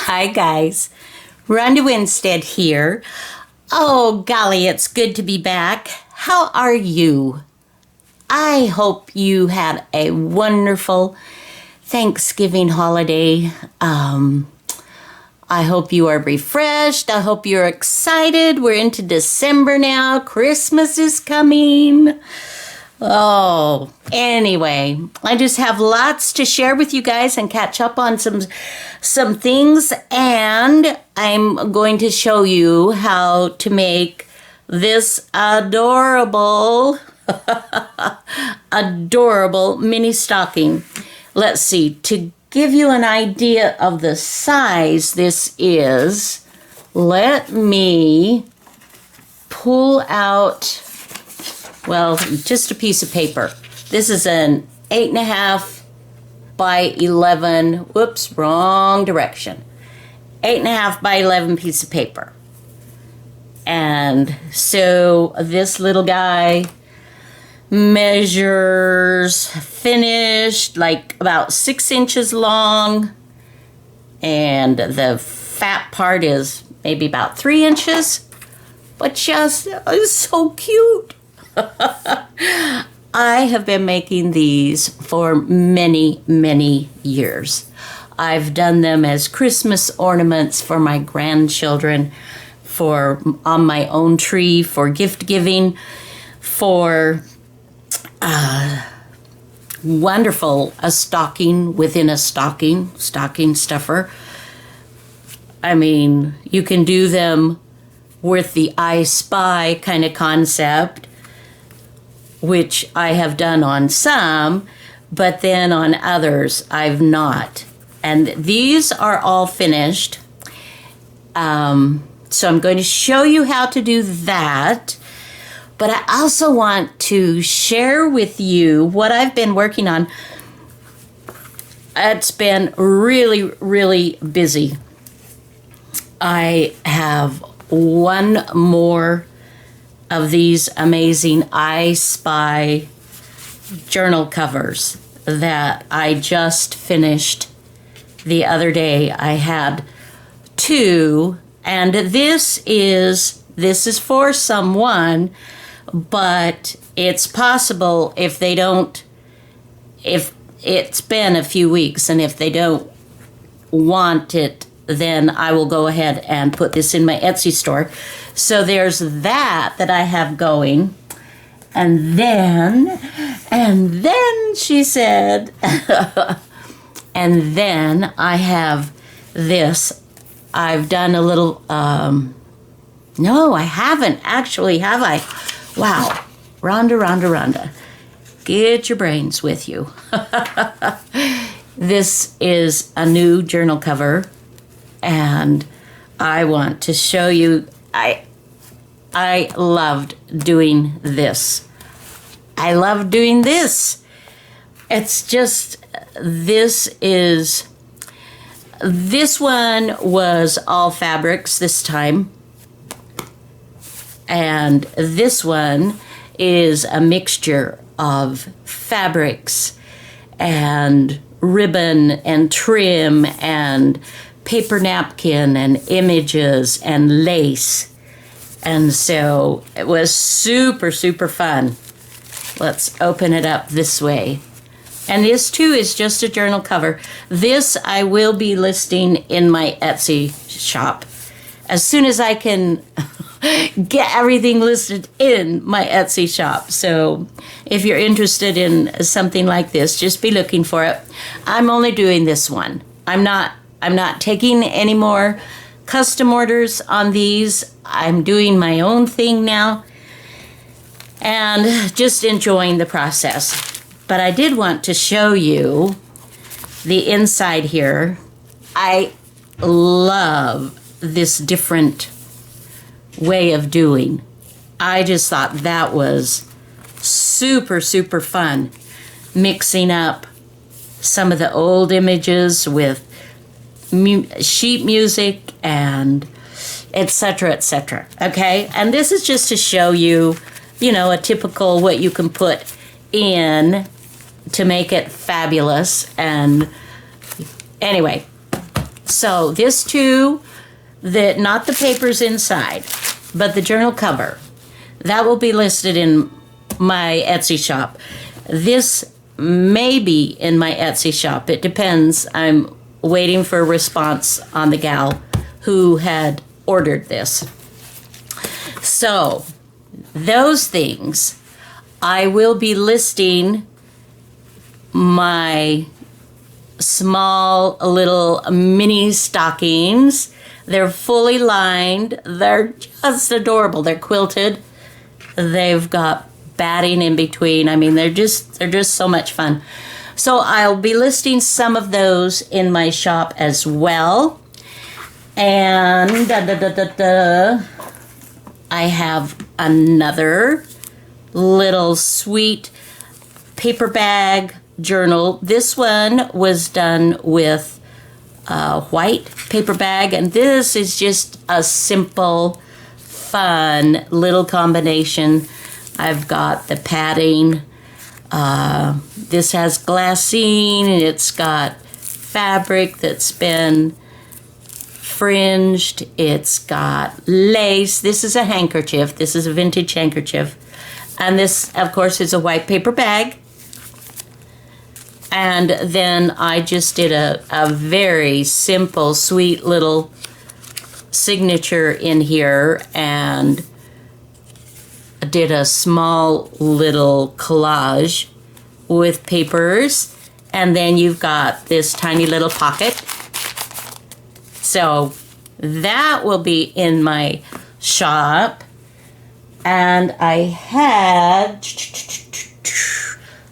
Hi guys, Ronda Winstead here. Oh golly, it's good to be back. How are you? I hope you had a wonderful Thanksgiving holiday. I hope you are refreshed. I hope you're excited. We're into December now. Christmas is coming. Oh, anyway, I just have lots to share with you guys and catch up on some things, and I'm going to show you how to make this adorable adorable mini stocking. Let's see, to give you an idea of the size this is, let me pull out, well, just a piece of paper. This is an 8.5 by 11, whoops, wrong direction. 8.5 by 11 piece of paper. And so this little guy measures finished like about 6 inches long, and the fat part is maybe about 3 inches, but just it's so cute. I have been making these for many, many years. I've done them as Christmas ornaments for my grandchildren, for on my own tree, for gift giving, for wonderful, a stocking within a stocking stuffer. I mean, you can do them with the I Spy kind of concept, which I have done on some, but then on others I've not. And these are all finished. So I'm going to show you how to do that. But I also want to share with you what I've been working on. It's been really, really busy. I have one more of these amazing I Spy journal covers that I just finished the other day. I had 2, and this is for someone, but it's possible if it's been a few weeks and if they don't want it, then I will go ahead and put this in my Etsy store. So there's that I have going. And then she said, and then I have this. I've done a little, no, I haven't actually, have I? Wow. Rhonda. Get your brains with you. This is a new journal cover, and I want to show you. I loved doing this. I love doing this. It's just, this one was all fabrics this time. And this one is a mixture of fabrics and ribbon and trim and paper napkin and images and lace. And so it was super, super fun. Let's open it up this way. And this too is just a journal cover. This I will be listing in my Etsy shop as soon as I can get everything listed in my Etsy shop. So if you're interested in something like this, just be looking for it. I'm only doing this one. I'm not taking any more custom orders on these. I'm doing my own thing now and just enjoying the process. But I did want to show you the inside here. I love this different way of doing. I just thought that was super, super fun. Mixing up some of the old images with sheet music and etc., etc. Okay, and this is just to show you, a typical what you can put in to make it fabulous. And anyway, So this too, not the papers inside, but the journal cover, that will be listed in my Etsy shop. This may be in my Etsy shop. It depends. I'm waiting for a response on the gal who had ordered this. So those things, I will be listing my small little mini stockings. They're fully lined. They're just adorable. They're quilted. They've got batting in between. I mean, they're just so much fun. So I'll be listing some of those in my shop as well. And I have another little sweet paper bag journal. This one was done with a white paper bag, and this is just a simple, fun little combination. I've got the padding. This has glassine, and it's got fabric that's been fringed. It's got lace. This is a handkerchief. This is a vintage handkerchief. And this, of course, is a white paper bag. And then I just did a very simple, sweet little signature in here, and did a small little collage with papers. And then you've got this tiny little pocket. So that will be in my shop. And I had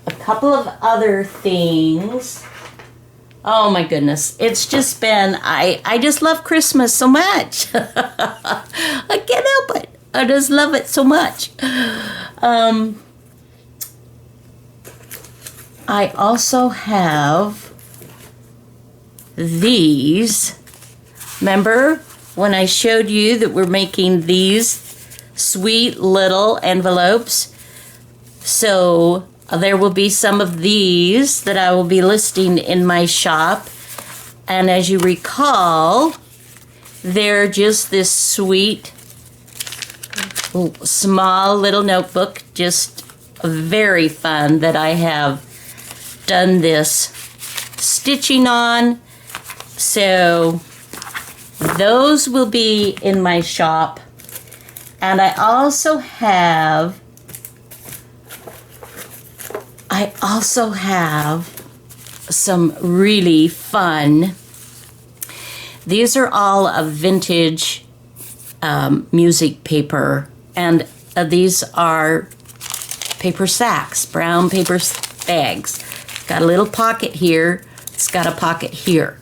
a couple of other things. Oh my goodness. It's just been, I just love Christmas so much. I can't help it. I just love it so much. I also have these. Remember when I showed you that we're making these sweet little envelopes? So there will be some of these that I will be listing in my shop. And as you recall, they're just this sweet, small little notebook, just very fun, that I have done this stitching on. So those will be in my shop. And I also have some really fun, these are all of vintage music paper, and these are paper sacks, brown paper bags. It's got a little pocket here, it's got a pocket here.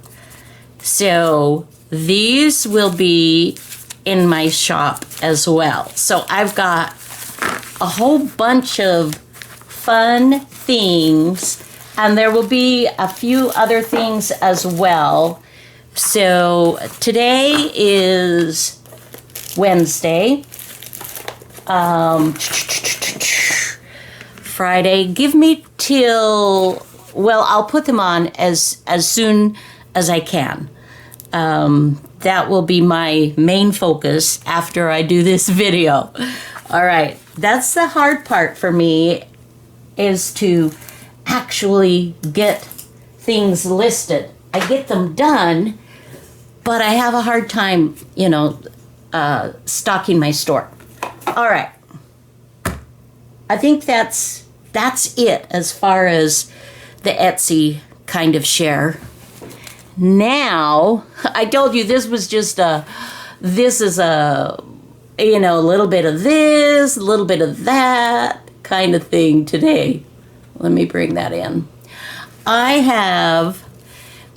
So these will be in my shop as well. So I've got a whole bunch of fun things, and there will be a few other things as well. So today is Wednesday. Friday. Give me till, well, I'll put them on as soon as I can. That will be my main focus after I do this video. All right, that's the hard part for me, is to actually get things listed. I get them done, but I have a hard time, stocking my store. All right. I think that's it as far as the Etsy kind of share. Now, I told you this is a little bit of this, a little bit of that kind of thing today. Let me bring that in. I have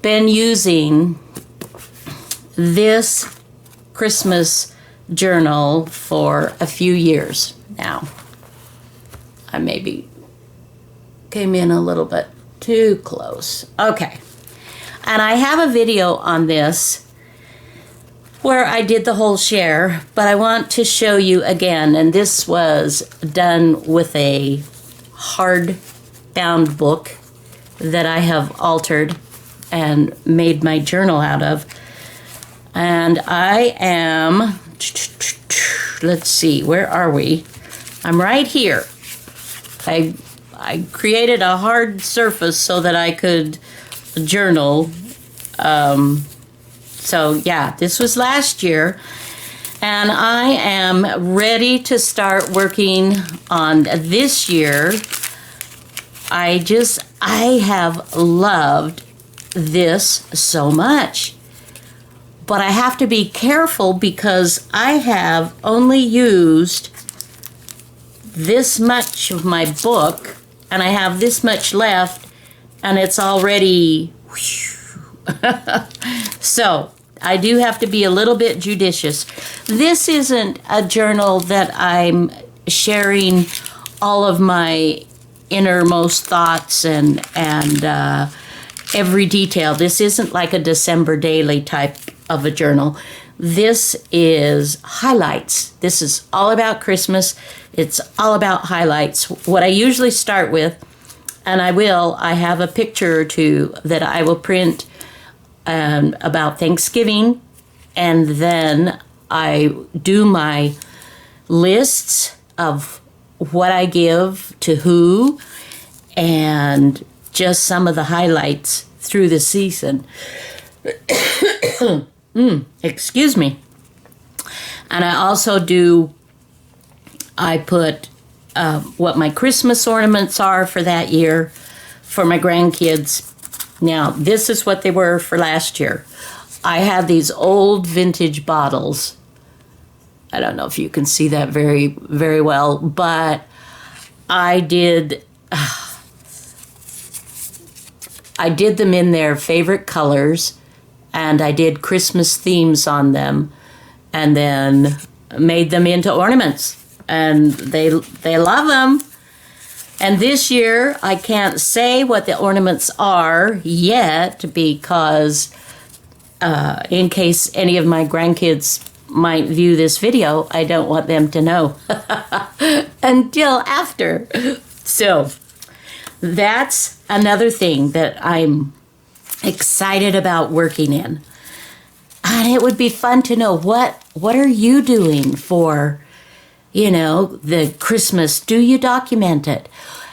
been using this Christmas journal for a few years now. I maybe came in a little bit too close. Okay. And I have a video on this where I did the whole share, but I want to show you again. And this was done with a hard-bound book that I have altered and made my journal out of. And I am, let's see, where are we? I'm right here. I created a hard surface so that I could journal. So yeah, this was last year. And I am ready to start working on this year. I have loved this so much. But I have to be careful because I have only used this much of my book, and I have this much left, and it's already so I do have to be a little bit judicious. This isn't a journal that I'm sharing all of my innermost thoughts and every detail. This isn't like a December daily type of a journal. This is highlights. This is all about Christmas. It's all about highlights. What I usually start with, and I have a picture or two that I will print about Thanksgiving, and then I do my lists of what I give to who, and just some of the highlights through the season. Excuse me. And I also I put what my Christmas ornaments are for that year for my grandkids. Now, this is what they were for last year. I had these old vintage bottles. I don't know if you can see that very, very well, but I did them in their favorite colors, and I did Christmas themes on them, and then made them into ornaments, and they love them. And this year, I can't say what the ornaments are yet because in case any of my grandkids might view this video, I don't want them to know until after. So that's another thing that I'm excited about working in. And it would be fun to know what are you doing for, the Christmas? Do you document it?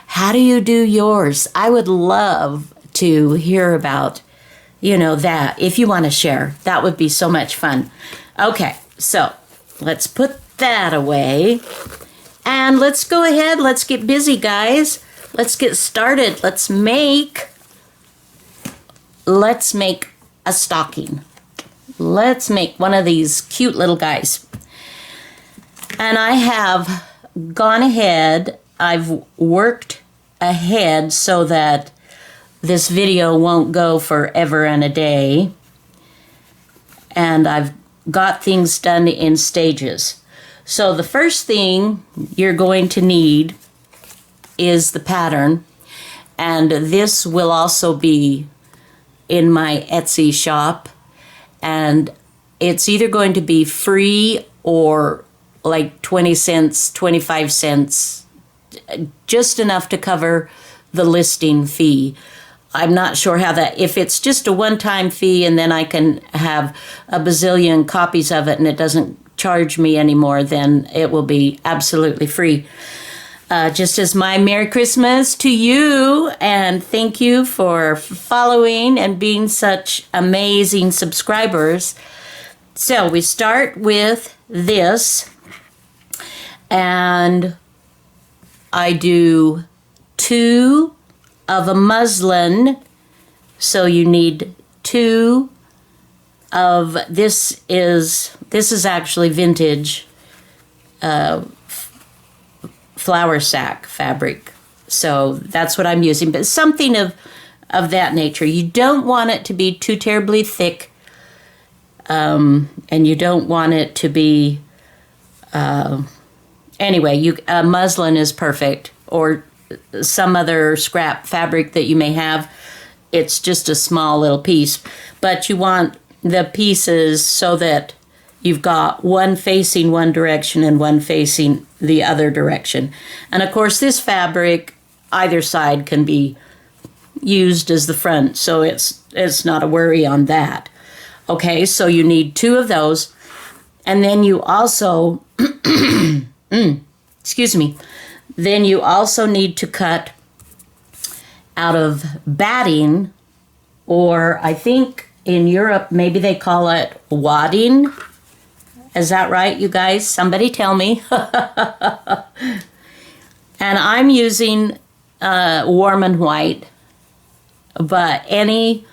How do you do yours? I would love to hear about, that. If you want to share, that would be so much fun. Okay, so let's put that away. And let's go ahead. Let's get busy, guys. Let's get started. Let's make a stocking. Let's make one of these cute little guys. And I have gone ahead, I've worked ahead so that this video won't go forever and a day. And I've got things done in stages. So the first thing you're going to need is the pattern. And this will also be in my Etsy shop. And it's either going to be free or like 20 cents, 25 cents, just enough to cover the listing fee. I'm not sure how if it's just a one-time fee and then I can have a bazillion copies of it and it doesn't charge me anymore, then it will be absolutely free. Just as my Merry Christmas to you, and thank you for following and being such amazing subscribers. So we start with this, and I do 2 of a muslin, so you need 2 of this is actually vintage flour sack fabric, so that's what I'm using, but something of that nature. You don't want it to be too terribly thick, and you don't want it to be anyway, muslin is perfect, or some other scrap fabric that you may have. It's just a small little piece, but you want the pieces so that you've got one facing one direction and one facing the other direction. And of course, this fabric, either side can be used as the front, so it's not a worry on that. Okay, so you need 2 of those. And then you also, excuse me, then you also need to cut out of batting, or I think in Europe, maybe they call it wadding. Is that right, you guys? Somebody tell me. And I'm using warm and white, but any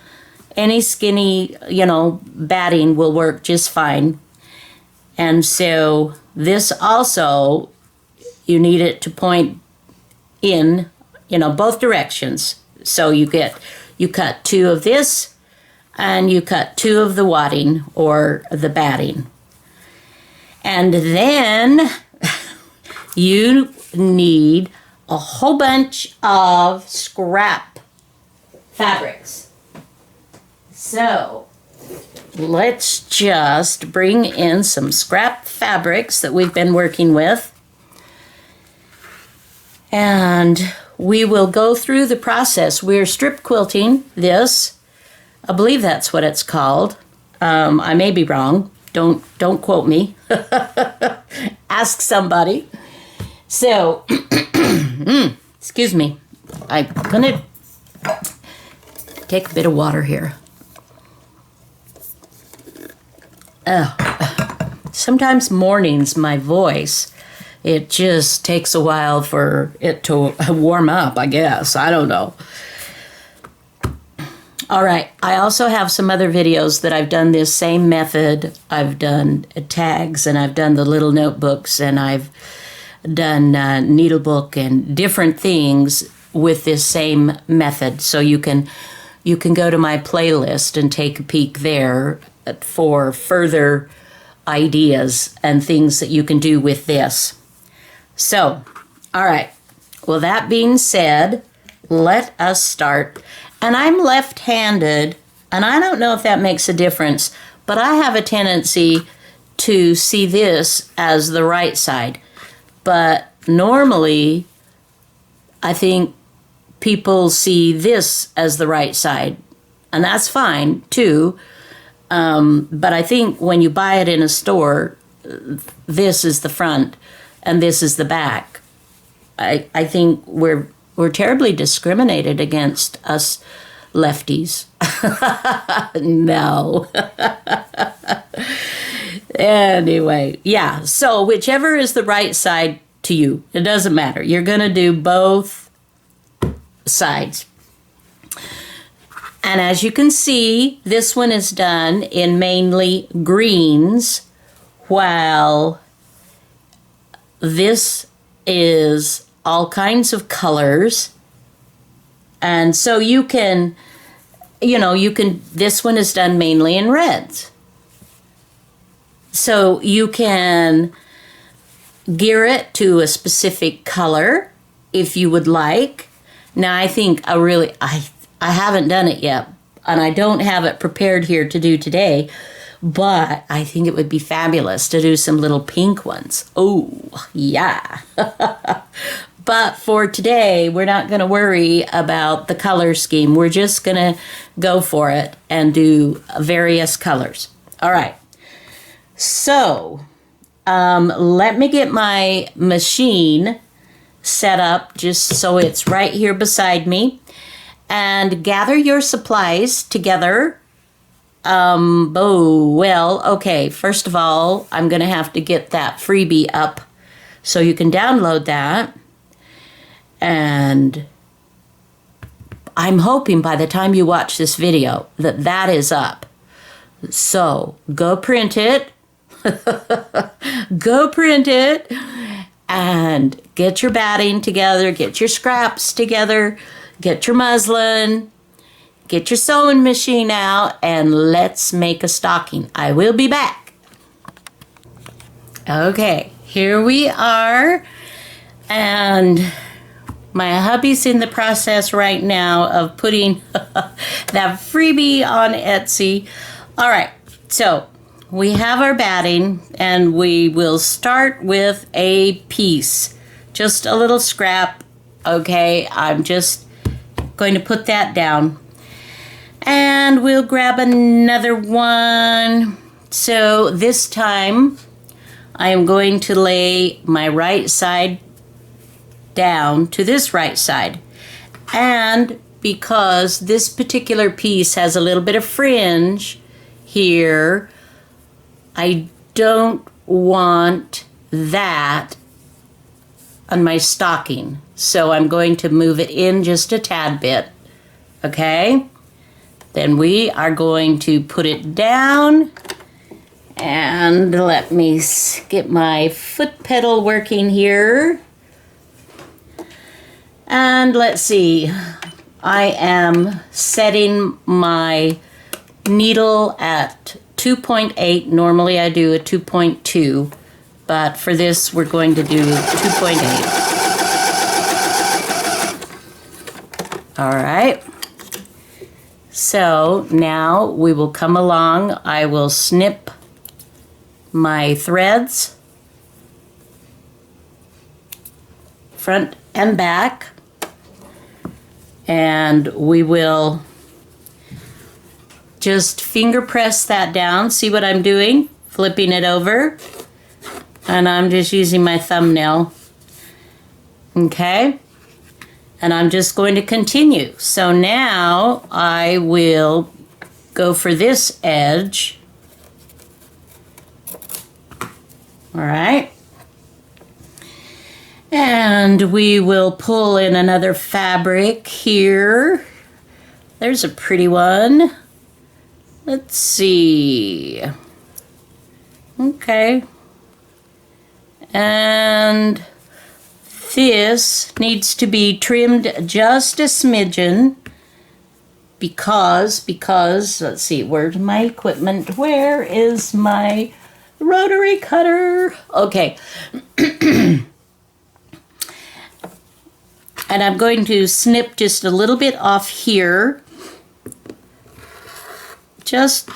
skinny, batting will work just fine. And so this also, you need it to point in, both directions. So you cut 2 of this, and you cut 2 of the wadding or the batting. And then you need a whole bunch of scrap fabrics. So let's just bring in some scrap fabrics that we've been working with. And we will go through the process. We're strip quilting this. I believe that's what it's called. I may be wrong. Don't quote me. Ask somebody. So, excuse me. I'm gonna take a bit of water here. Sometimes mornings, my voice, it just takes a while for it to warm up, I guess. I don't know. All right. I also have some other videos that I've done this same method. I've done tags, and I've done the little notebooks, and I've done needlebook and different things with this same method. So you can go to my playlist and take a peek there for further ideas and things that you can do with this. So, all right. Well, that being said, let us start. And I'm left-handed, and I don't know if that makes a difference, but I have a tendency to see this as the right side. But normally, I think people see this as the right side, and that's fine too. But I think when you buy it in a store, this is the front and this is the back. I think we're terribly discriminated against, us lefties. No. Anyway, yeah. So whichever is the right side to you, it doesn't matter. You're going to do both sides. And as you can see, this one is done in mainly greens, while this is all kinds of colors. And so you can, this one is done mainly in reds. So you can gear it to a specific color if you would like. Now I think I haven't done it yet, and I don't have it prepared here to do today, but I think it would be fabulous to do some little pink ones. Oh, yeah. But for today, we're not going to worry about the color scheme. We're just going to go for it and do various colors. All right. So, let me get my machine set up just so it's right here beside me. And gather your supplies together. Okay. First of all, I'm going to have to get that freebie up so you can download that. And I'm hoping by the time you watch this video that is up. So go print it. Go print it. And get your batting together. Get your scraps together. Get your muslin, get your sewing machine out, and let's make a stocking. I will be back. Okay, here we are. And my hubby's in the process right now of putting that freebie on Etsy. All right, so we have our batting, and we will start with a piece. Just a little scrap. Okay, I'm just Going to put that down. And we'll grab another one. So this time, I am going to lay my right side down to this right side. And because this particular piece has a little bit of fringe here, I don't want that on my stocking. So I'm going to move it in just a tad bit. Okay? Then we are going to put it down. And let me get my foot pedal working here. And let's see. I am setting my needle at 2.8. Normally I do a 2.2. But for this, we're going to do 2.8. All right. So now we will come along. I will snip my threads, front and back, and we will just finger press that down. See what I'm doing? Flipping it over. And I'm just using my thumbnail. Okay? And I'm just going to continue. So now I will go for this edge. All right. And we will pull in another fabric here. There's a pretty one. Let's see. Okay. And this needs to be trimmed just a smidgen because, let's see, where's my equipment? Where is my rotary cutter? Okay. And I'm going to snip just a little bit off here, just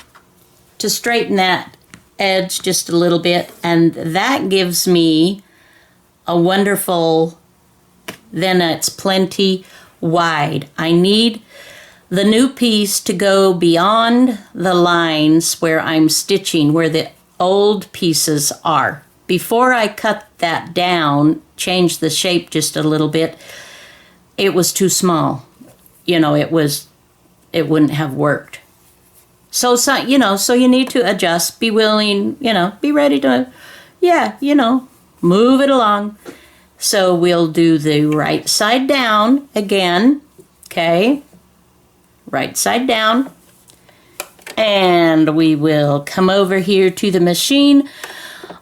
to straighten that edge just a little bit, and that gives me a wonderful, then it's plenty wide. I need the new piece to go beyond the lines where I'm stitching, where the old pieces are. Before I cut that down, change the shape just a little bit, it was too small. You know, it wouldn't have worked. So you need to adjust, be willing, be ready to, move it along. So we'll do the right side down again, okay? Right side down. And we will come over here to the machine.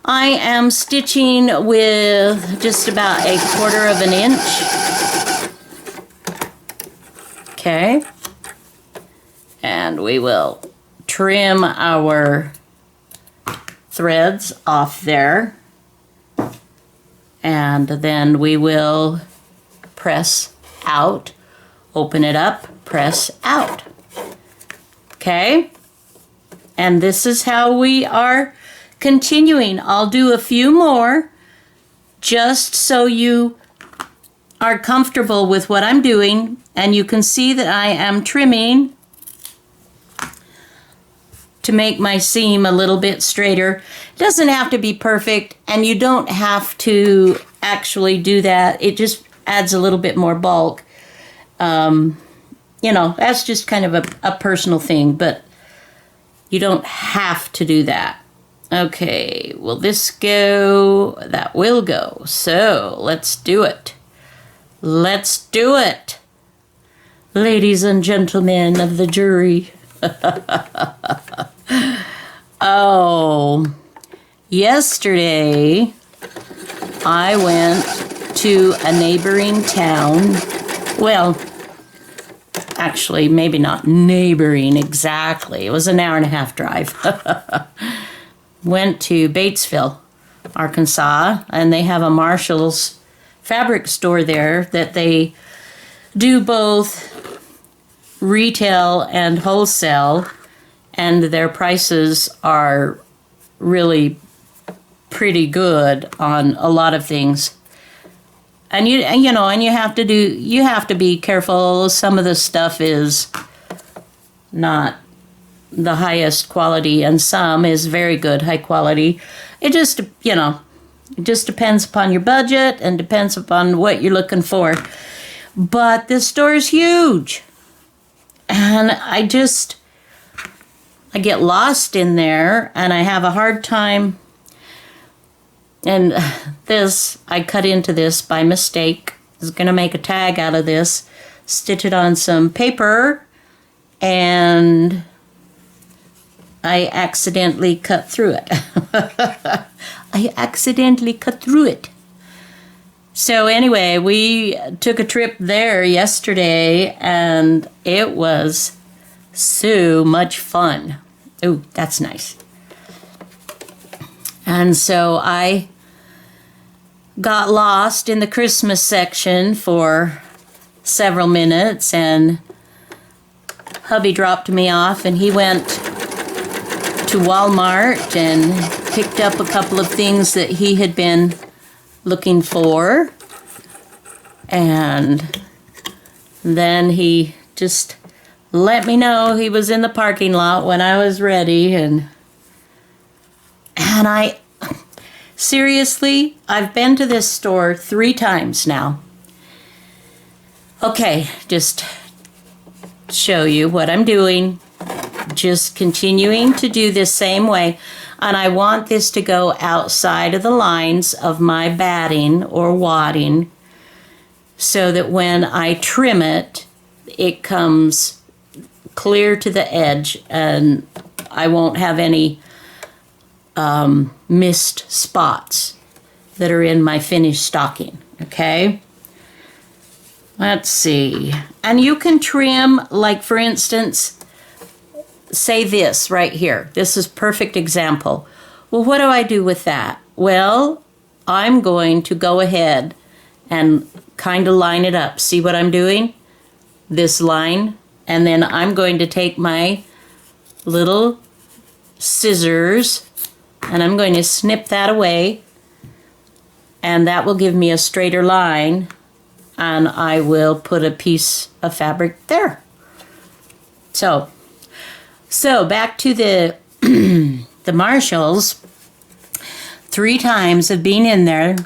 I am stitching with just about 1/4 of an inch. Okay. And we will trim our threads off there. And then we will press out, open it up, press out. Okay? And this is how we are continuing. I'll do a few more just so you are comfortable with what I'm doing, and you can see that I am trimming to make my seam a little bit straighter. It doesn't have to be perfect, and you don't have to actually do that. It just adds a little bit more bulk. That's just kind of a personal thing, but you don't have to do that. Okay, will this go? That will go. So let's do it. Let's do it. Ladies and gentlemen of the jury. Oh, yesterday I went to a neighboring town. Well, actually, maybe not neighboring exactly. It was an 1.5-hour drive. Went to Batesville, Arkansas, and they have a Marshall's fabric store there that they do both retail and wholesale, and their prices are really pretty good on a lot of things. And and you have to be careful. Some of the stuff is not the highest quality, and some is very good, high quality. It just, it just depends upon your budget and depends upon what you're looking for. But this store is huge. And I get lost in there, and I have a hard time. And I cut into this by mistake. I was going to make a tag out of this, stitch it on some paper, and I accidentally cut through it. So anyway, we took a trip there yesterday, and it was so much fun. Ooh, that's nice. And so I got lost in the Christmas section for several minutes, and hubby dropped me off, and he went to Walmart and picked up a couple of things that he had been looking for. And then he just let me know he was in the parking lot when I was ready, and I seriously, I've been to this store 3 times now. Okay, just show you what I'm doing. Just continuing to do this same way. And I want this to go outside of the lines of my batting or wadding so that when I trim it, it comes clear to the edge and I won't have any missed spots that are in my finished stocking. Okay? Let's see. And you can trim, like for instance, say this right here. This is perfect example. Well, what do I do with that? Well, I'm going to go ahead and kind of line it up. See what I'm doing? This line. And then I'm going to take my little scissors and I'm going to snip that away. And that will give me a straighter line. And I will put a piece of fabric there. So back to the the Marshalls. 3 times of being in there,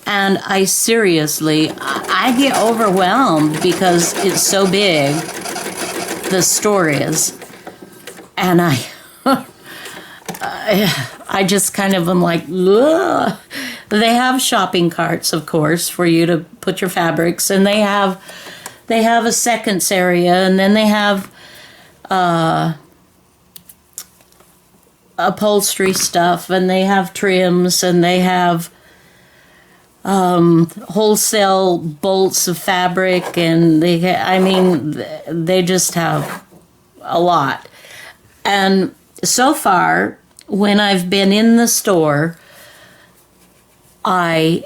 and I seriously, I get overwhelmed because it's so big, the store is, and I just kind of am like, ugh. They have shopping carts, of course, for you to put your fabrics, and they have a seconds area, and then they have upholstery stuff, and they have trims, and they have wholesale bolts of fabric, and they just have a lot. And so far, when I've been in the store, I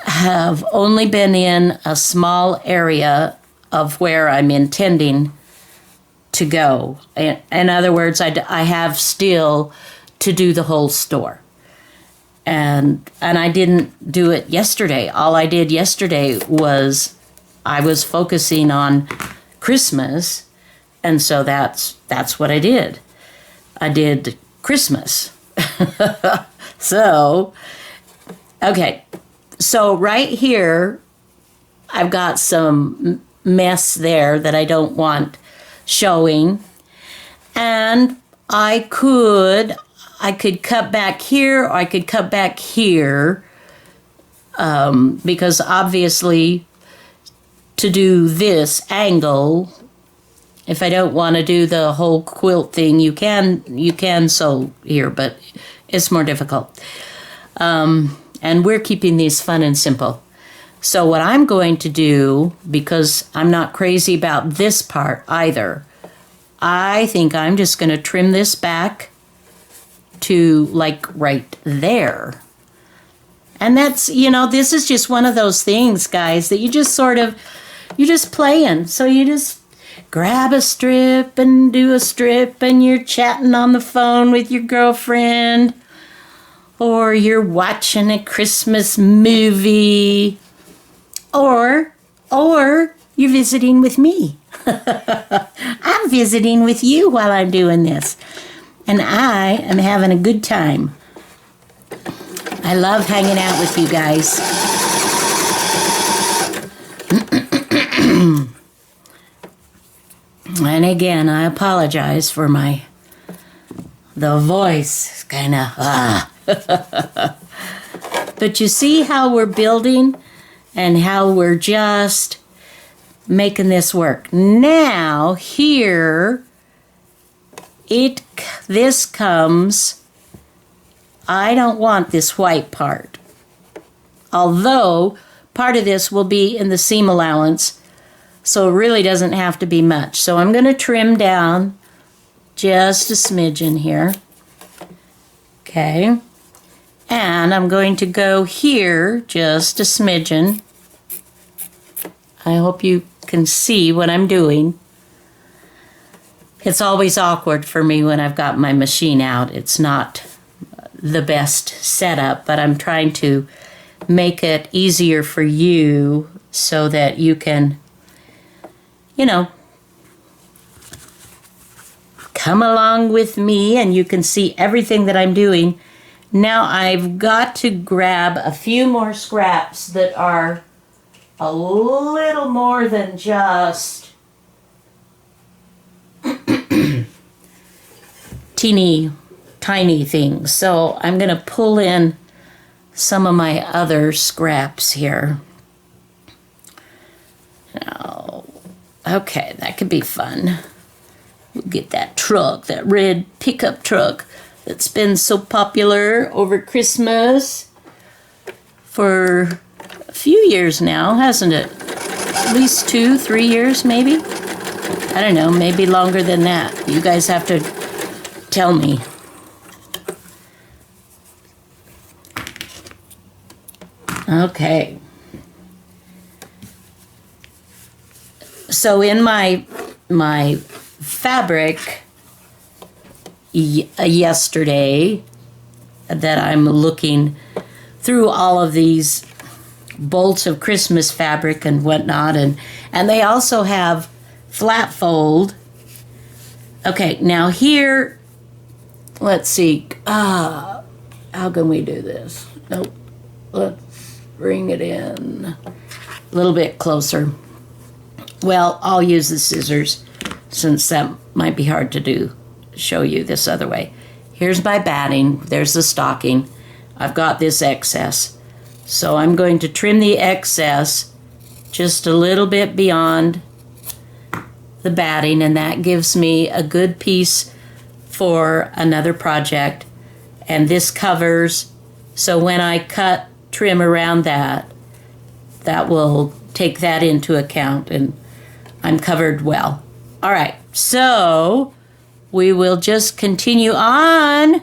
have only been in a small area of where I'm intending to go. In other words, I have still to do the whole store. And I didn't do it yesterday. All I did yesterday was I was focusing on Christmas, and so that's what I did. I did Christmas. So, okay. So right here, I've got some mess there that I don't want showing. And I could cut back here, or I could cut back here, because obviously to do this angle, if I don't want to do the whole quilt thing, you can sew here, but it's more difficult. And we're keeping these fun and simple. So what I'm going to do, because I'm not crazy about this part either, I think I'm just going to trim this back to like right there. And that's, this is just one of those things, guys, that you just you're just playing. So you just grab a strip and do a strip, and you're chatting on the phone with your girlfriend, or you're watching a Christmas movie, Or you're visiting with me. I'm visiting with you while I'm doing this. And I am having a good time. I love hanging out with you guys. And again, I apologize for the voice kind of But you see how we're building and how we're just making this work. Now, here, this comes, I don't want this white part. Although, part of this will be in the seam allowance, so it really doesn't have to be much. So I'm going to trim down just a smidgen here. Okay. And I'm going to go here just a smidgen. I hope you can see what I'm doing. It's always awkward for me when I've got my machine out. It's not the best setup, but I'm trying to make it easier for you so that you can, come along with me and you can see everything that I'm doing. Now I've got to grab a few more scraps that are a little more than just teeny tiny things. So I'm going to pull in some of my other scraps here. Now, okay, that could be fun. We'll get that truck, that red pickup truck that's been so popular over Christmas for a few years now, hasn't it? At least 2-3 years, maybe? I don't know, maybe longer than that. You guys have to tell me. Okay. So in my fabric yesterday that I'm looking through all of these bolts of Christmas fabric and whatnot, and they also have flat fold. Okay, now here, let's see. How can we do this? Nope. Let's bring it in a little bit closer. Well, I'll use the scissors since that might be hard to do. Show you this other way. Here's my batting. There's the stocking. I've got this excess. So I'm going to trim the excess just a little bit beyond the batting, and that gives me a good piece for another project. And this covers, so when I cut trim around that will take that into account, and I'm covered well. All right, so we will just continue on,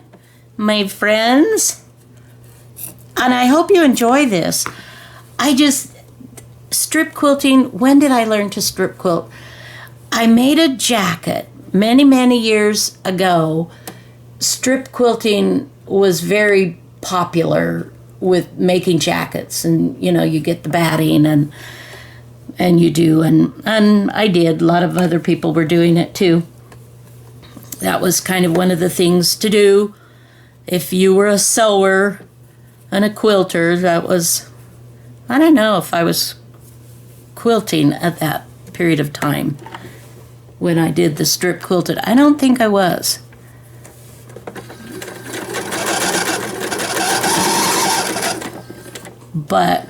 my friends. And I hope you enjoy this. Strip quilting, when did I learn to strip quilt? I made a jacket many, many years ago. Strip quilting was very popular with making jackets, and you get the batting and you do, and I did. A lot of other people were doing it too. That was kind of one of the things to do. If you were a sewer and a quilter, that was, I don't know if I was quilting at that period of time when I did the strip quilted. I don't think I was. But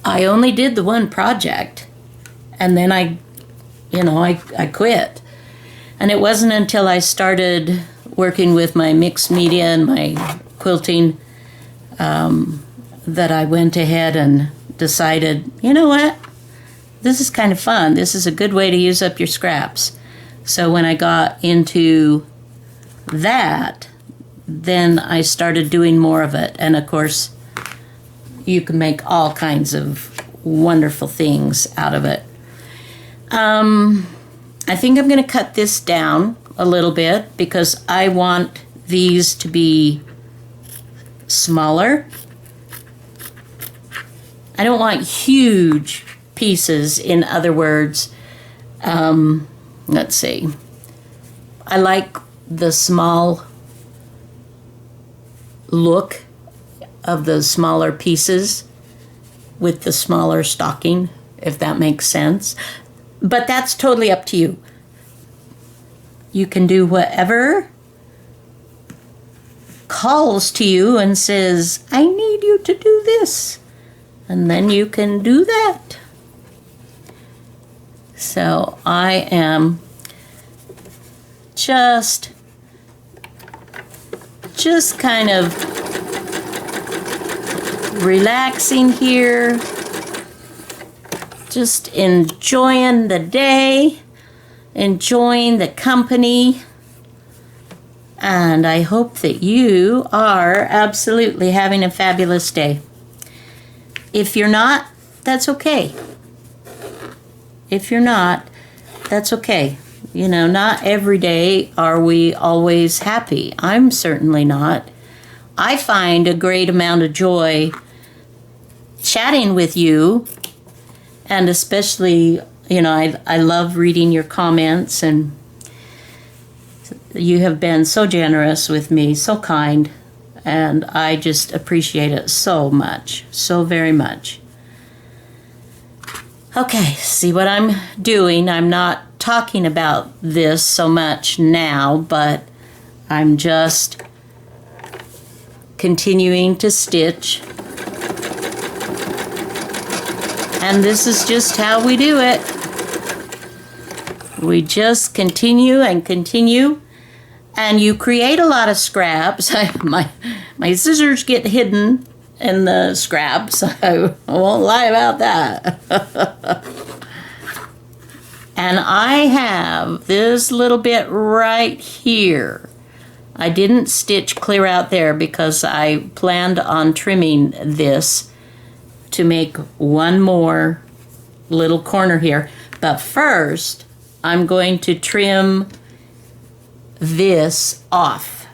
I only did the one project, and then I quit. And it wasn't until I started working with my mixed media and my quilting that I went ahead and decided, you know what? This is kind of fun. This is a good way to use up your scraps. So when I got into that, then I started doing more of it. And of course, you can make all kinds of wonderful things out of it. I think I'm going to cut this down a little bit because I want these to be smaller. I don't want huge pieces, in other words. Let's see. I like the small look of the smaller pieces with the smaller stocking, if that makes sense. But that's totally up to you. You can do whatever calls to you and says, I need you to do this. And then you can do that. So I am just kind of relaxing here, just enjoying the day, enjoying the company, and I hope that you are absolutely having a fabulous day. If you're not, that's okay. If you're not, that's okay. You know, not every day are we always happy. I'm certainly not. I find a great amount of joy chatting with you, and especially, you know, I love reading your comments, and you have been so generous with me, so kind, and I just appreciate it so much, so very much. Okay, see what I'm doing? I'm not talking about this so much now, but I'm just continuing to stitch. And this is just how we do it. We just continue and continue, and you create a lot of scraps. My scissors get hidden in the scraps. I won't lie about that. And I have this little bit right here. I didn't stitch clear out there because I planned on trimming this to make one more little corner here. But first, I'm going to trim this off.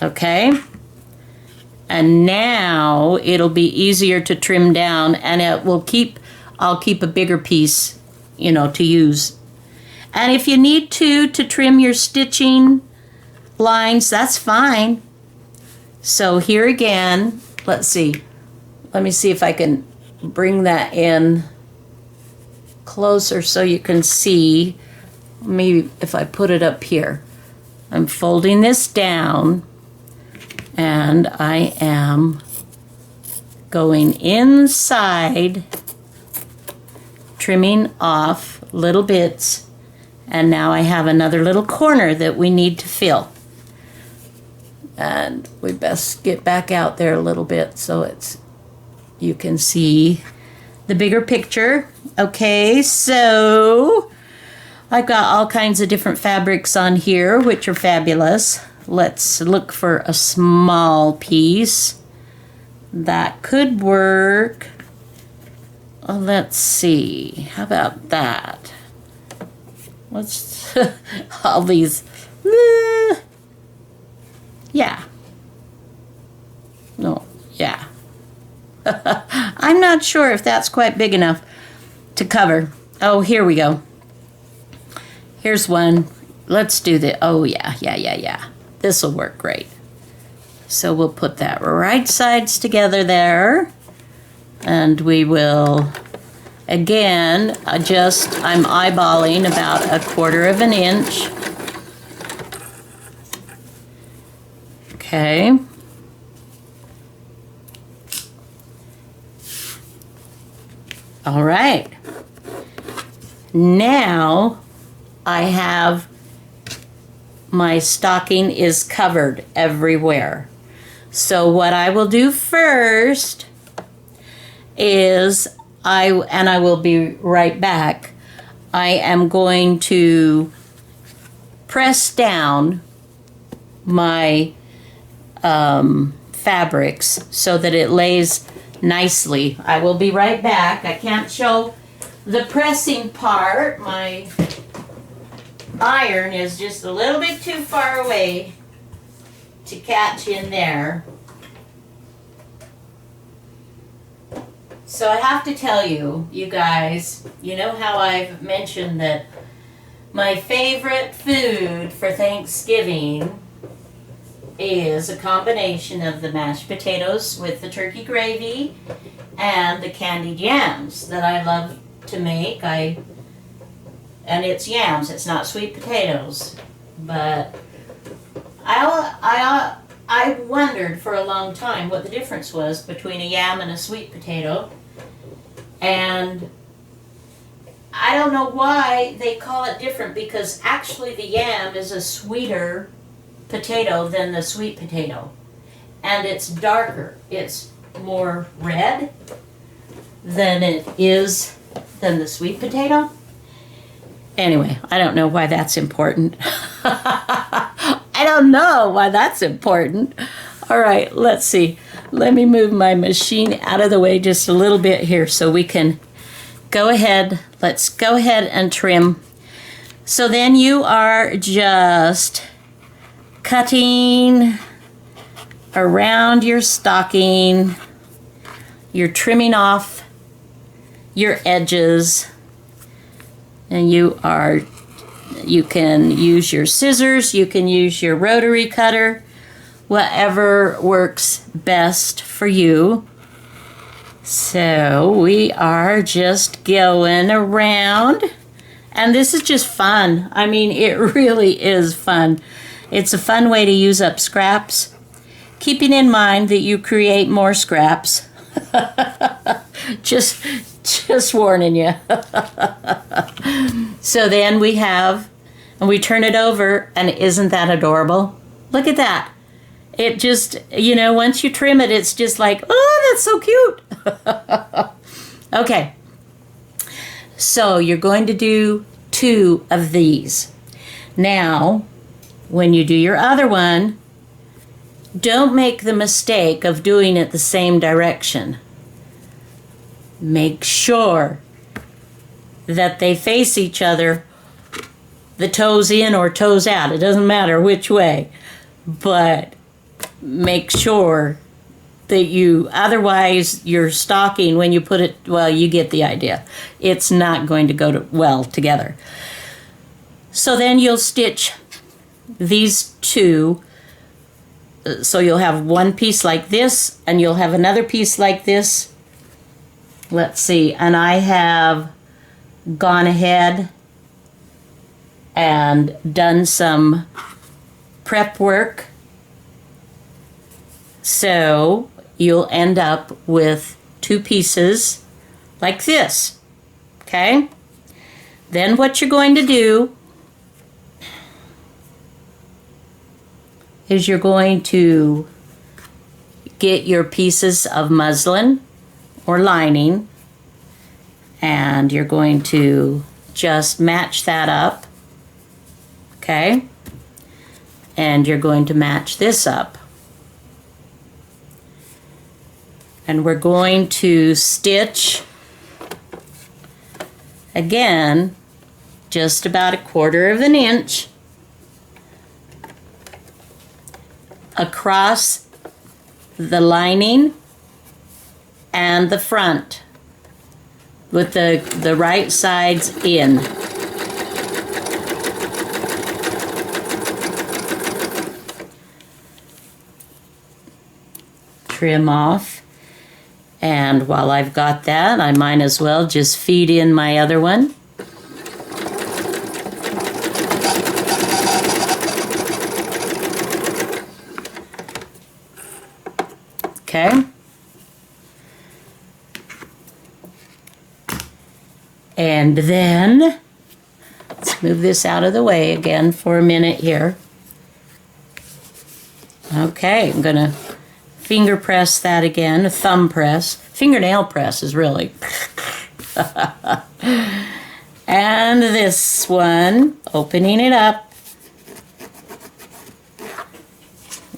Okay? And now it'll be easier to trim down, and I'll keep a bigger piece, you know, to use. And if you need to trim your stitching lines, that's fine. So here again, let's see. Let me see if I can bring that in closer so you can see. Maybe if I put it up here. I'm folding this down, and I am going inside, trimming off little bits, and now I have another little corner that we need to fill. And we best get back out there a little bit so you can see the bigger picture. Okay, so I've got all kinds of different fabrics on here, which are fabulous. Let's look for a small piece that could work. Let's see, how about that? What's all these? Yeah. No, yeah. I'm not sure if that's quite big enough to cover. Oh, here we go. Here's one. Let's do the, oh yeah. This will work great. So we'll put that right sides together there. And we will, again, adjust. I'm eyeballing about 1/4 of an inch. Okay. All right. Now I have my stocking is covered everywhere. So what I will do first is I will be right back. I am going to press down my fabrics so that it lays nicely. I will be right back. I can't show the pressing part. My iron is just a little bit too far away. to catch in there. So I have to tell you, you guys, you know how I've mentioned that my favorite food for Thanksgiving is a combination of the mashed potatoes with the turkey gravy and the candied yams that I love to make. And it's yams, it's not sweet potatoes. But I wondered for a long time what the difference was between a yam and a sweet potato. And I don't know why they call it different, because actually the yam is a sweeter potato than the sweet potato. And it's darker. It's more red than the sweet potato. Anyway, I don't know why that's important. I don't know why that's important. All right, let's see. Let me move my machine out of the way just a little bit here so we can go ahead. Let's go ahead and trim. So then you are just cutting around your stocking. You're trimming off your edges. And you can use your scissors, you can use your rotary cutter, whatever works best for you. So we are just going around, and this is just fun. I mean, it really is fun. It's a fun way to use up scraps, keeping in mind that you create more scraps. Just warning you. So then we turn it over, and isn't that adorable? Look at that. It just, once you trim it, it's just like, oh, that's so cute. Okay. So you're going to do 2 of these. Now, when you do your other one, don't make the mistake of doing it the same direction. Make sure that they face each other, the toes in or toes out. It doesn't matter which way, but make sure that otherwise your stocking, when you put it, well, you get the idea. It's not going to go well together. So then you'll stitch these 2. So you'll have one piece like this, and you'll have another piece like this. Let's see, and I have gone ahead and done some prep work. So you'll end up with 2 pieces like this, okay? Then what you're going to do is you're going to get your pieces of muslin or lining, and you're going to just match that up, okay? And you're going to match this up. And we're going to stitch, again, just about 1/4 of an inch across the lining and the front with the right sides in. Trim off. And while I've got that, I might as well just feed in my other one. Okay. And then, let's move this out of the way again for a minute here. Okay, I'm going to finger press that again, a thumb press. Fingernail press is really. And this one, opening it up.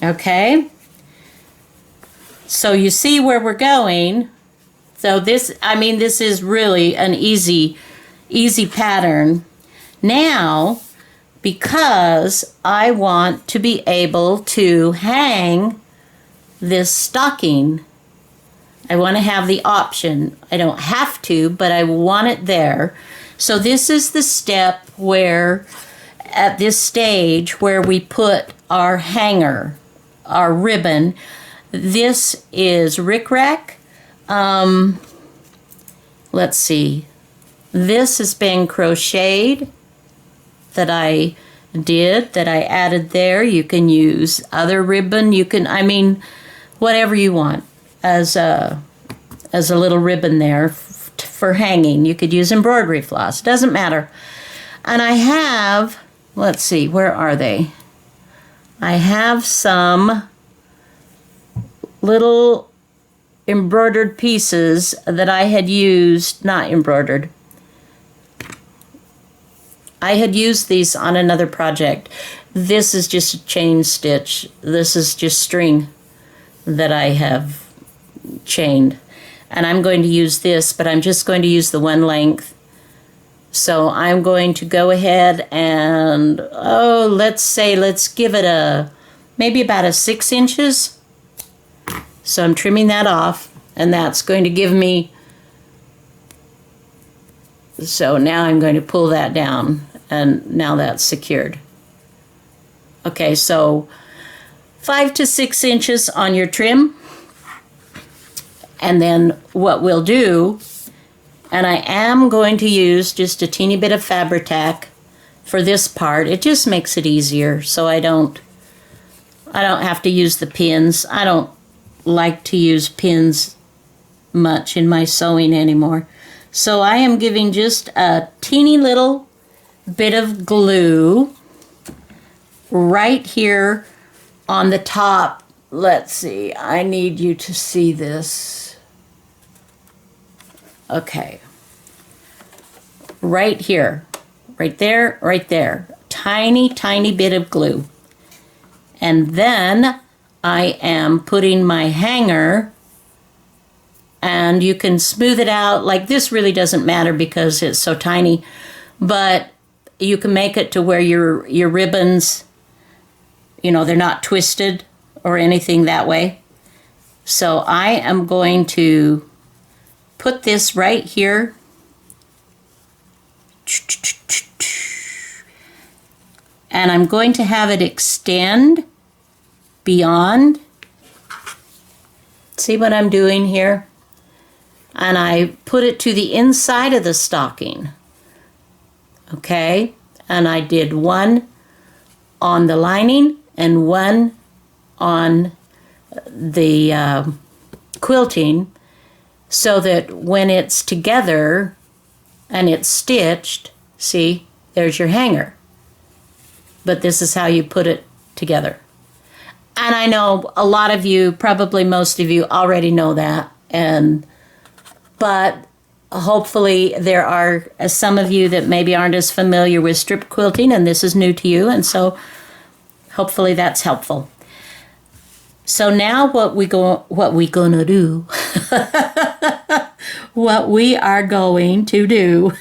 Okay. So you see where we're going. So this is really an easy pattern. Now, because I want to be able to hang this stocking. I want to have the option. I don't have to, but I want it there. So this is the step where, at this stage, where we put our hanger, our ribbon. This is rickrack. Let's see. This has been crocheted that I added there. You can use other ribbon. You can, whatever you want as a little ribbon there for hanging. You could use embroidery floss. Doesn't matter. And I have, let's see, where are they? I have some little embroidered pieces that I had used, not embroidered. I had used these on another project. This is just a chain stitch. This is just string that I have chained. And I'm going to use this, but I'm just going to use the one length. So I'm going to go ahead and, let's give it maybe about 6 inches. So I'm trimming that off, and that's going to give me, so now I'm going to pull that down, and now that's secured. Okay, so 5 to 6 inches on your trim. And then what we'll do, and I am going to use just a teeny bit of Fabri-Tac for this part. It just makes it easier, so I don't have to use the pins. I don't like to use pins much in my sewing anymore. So I am giving just a teeny little bit of glue right here on the top. Let's see, I need you to see this. Okay. Right here. Right there, right there. Tiny, tiny bit of glue. And then I am putting my hanger, and you can smooth it out. Like, this really doesn't matter because it's so tiny, but you can make it to where your ribbons, they're not twisted or anything that way. So I am going to put this right here. And I'm going to have it extend beyond. See what I'm doing here? And I put it to the inside of the stocking. Okay? And I did one on the lining and one on the quilting, so that when it's together and it's stitched, see, there's your hanger. But this is how you put it together. And I know a lot of you, probably most of you, already know that. But hopefully there are some of you that maybe aren't as familiar with strip quilting, and this is new to you, and so hopefully that's helpful. So now what we are going to do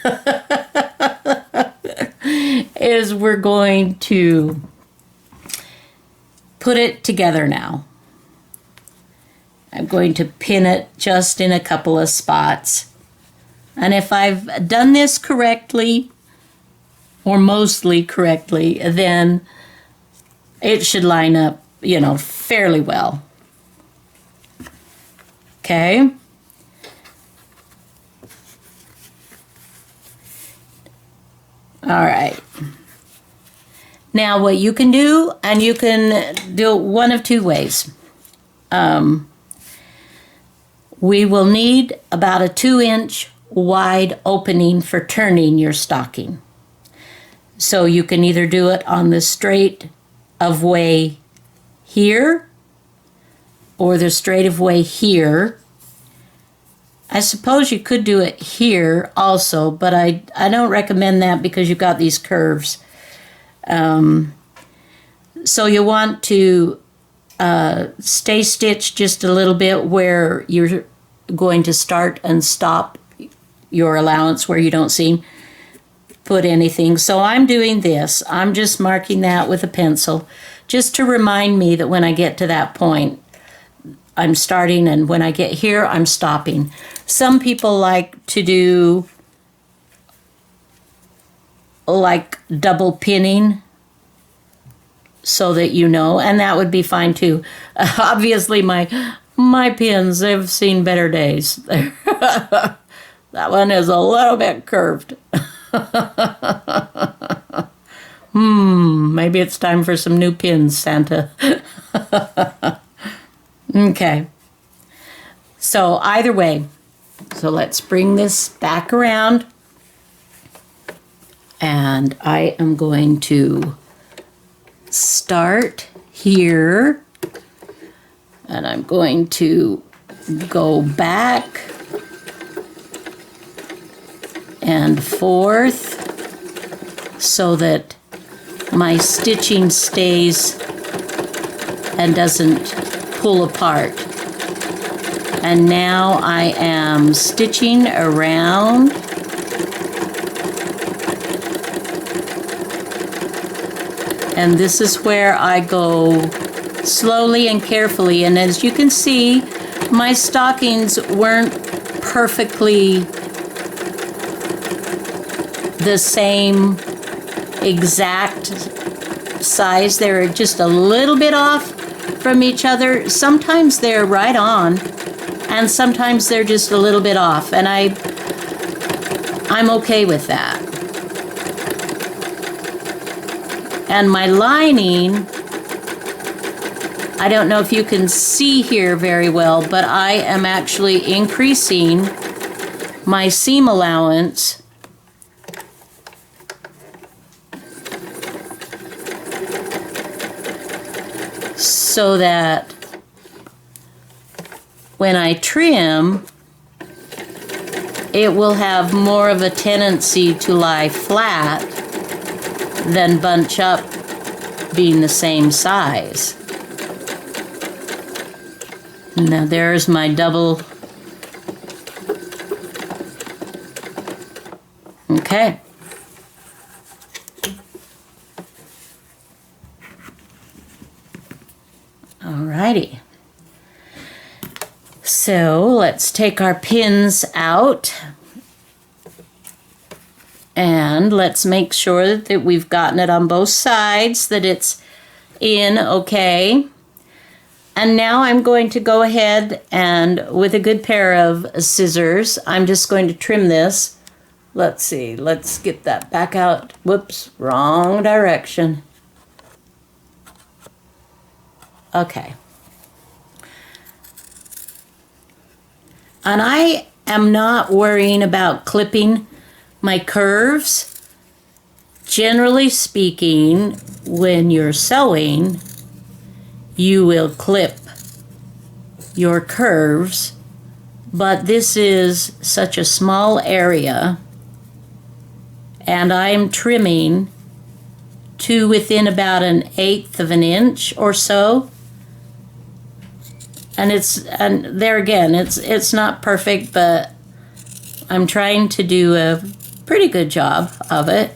is we're going to put it together now. I'm going to pin it just in a couple of spots. And if I've done this correctly, or mostly correctly, then it should line up, fairly well. Okay. All right. Now what you can do, and you can do it one of two ways. We will need about a 2-inch wide opening for turning your stocking. So you can either do it on the straight of way here or the straight of way here. I suppose you could do it here also, but I don't recommend that because you've got these curves. So you want to stay stitched just a little bit where you're going to start and stop your allowance where you don't seam. put anything. So I'm doing this. I'm just marking that with a pencil just to remind me that when I get to that point, I'm starting, and when I get here, I'm stopping. Some people like to do like double pinning so that you know, and that would be fine too. Obviously, my pins, they've seen better days. That one is a little bit curved. Maybe it's time for some new pins, Santa. Okay. So either way, so let's bring this back around. And I am going to start here. And I'm going to go back and forth so that my stitching stays and doesn't pull apart. And now I am stitching around. And this is where I go slowly and carefully. And as you can see, my stockings weren't perfectly the same exact size. They're just a little bit off from each other. Sometimes they're right on, and sometimes they're just a little bit off. And I'm okay with that. And my lining, I don't know if you can see here very well, but I am actually increasing my seam allowance so that when I trim, it will have more of a tendency to lie flat than bunch up being the same size. Now there's my double. Okay. Alrighty. So let's take our pins out. And let's make sure that we've gotten it on both sides, that it's in okay. And now I'm going to go ahead and with a good pair of scissors, I'm just going to trim this. Let's see, let's get that back out. Whoops, wrong direction. Okay. And I am not worrying about clipping my curves. Generally speaking, when you're sewing, you will clip your curves, but this is such a small area, and I'm trimming to within about 1/8 of an inch or so. And there again, it's not perfect, but I'm trying to do a pretty good job of it.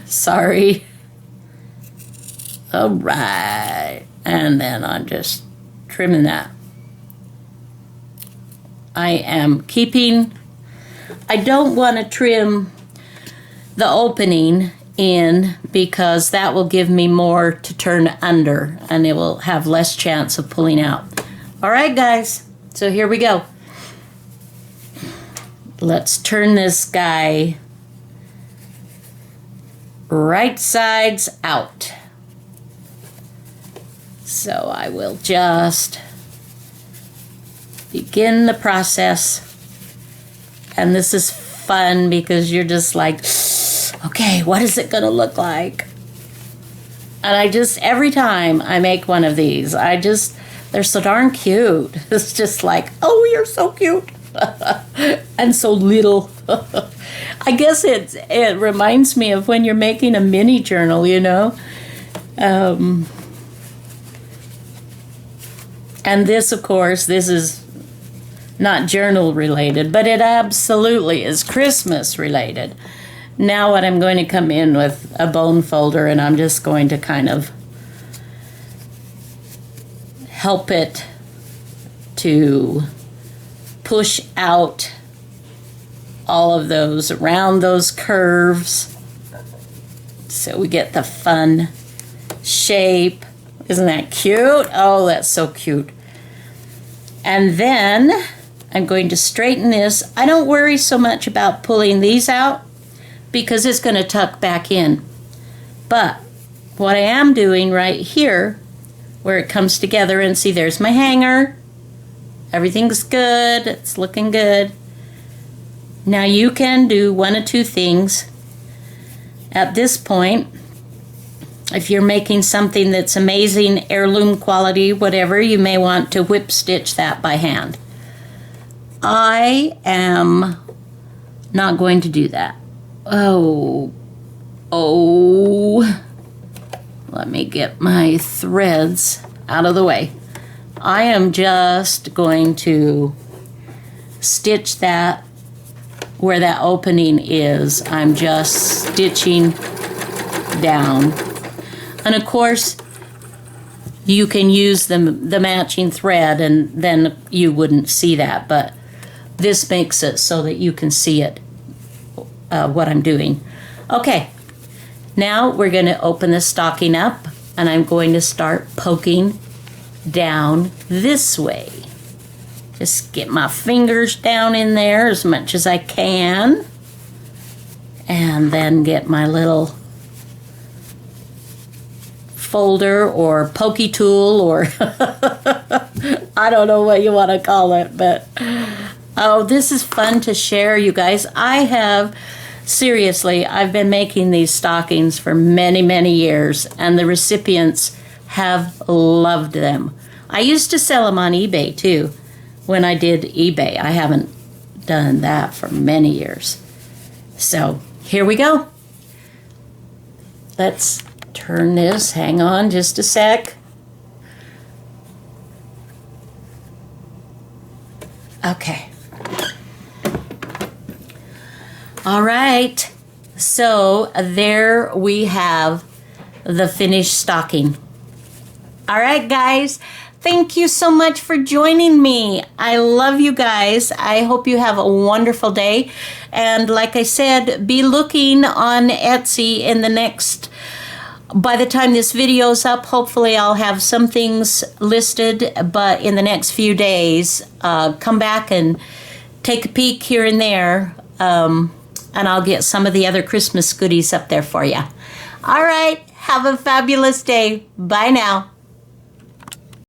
Sorry. All right. And then I'm just trimming that. I don't want to trim the opening in because that will give me more to turn under and it will have less chance of pulling out. All right, guys. So here we go. Let's turn this guy right sides out. So I will just begin the process. And this is fun because you're just like, okay, what is it gonna look like? And every time I make one of these, they're so darn cute. It's just like, oh, you're so cute. And so little. I guess it reminds me of when you're making a mini journal, you know. And this, of course, this is not journal related, but it absolutely is Christmas related. Now what I'm going to come in with a bone folder, and I'm just going to kind of help it to push out all of those around those curves so we get the fun shape. Isn't that cute? Oh, that's so cute. And then I'm going to straighten this. I don't worry so much about pulling these out because it's going to tuck back in. But what I am doing right here, where it comes together, and see, there's my hanger. Everything's good. It's looking good. Now you can do one of two things. At this point, if you're making something that's amazing, heirloom quality, whatever, you may want to whip stitch that by hand. I am not going to do that. Oh, let me get my threads out of the way. I am just going to stitch that where that opening is. I'm just stitching down. And of course, you can use the matching thread and then you wouldn't see that, but this makes it so that you can see it, what I'm doing. Okay, now we're going to open the stocking up and I'm going to start poking down this way. Just get my fingers down in there as much as I can and then get my little folder or pokey tool, or I don't know what you want to call it, but oh, this is fun to share, you guys. Seriously, I've been making these stockings for many, many years, and the recipients have loved them. I used to sell them on eBay too. When I did eBay, I haven't done that for many years. So here we go. Let's turn this. Hang on just a sec. Okay. All right. So there we have the finished stocking. All right, guys. Thank you so much for joining me. I love you guys. I hope you have a wonderful day. And like I said, be looking on Etsy in the next, by the time this video's up, hopefully I'll have some things listed, but in the next few days, come back and take a peek here and there, and I'll get some of the other Christmas goodies up there for you. All right, have a fabulous day. Bye now.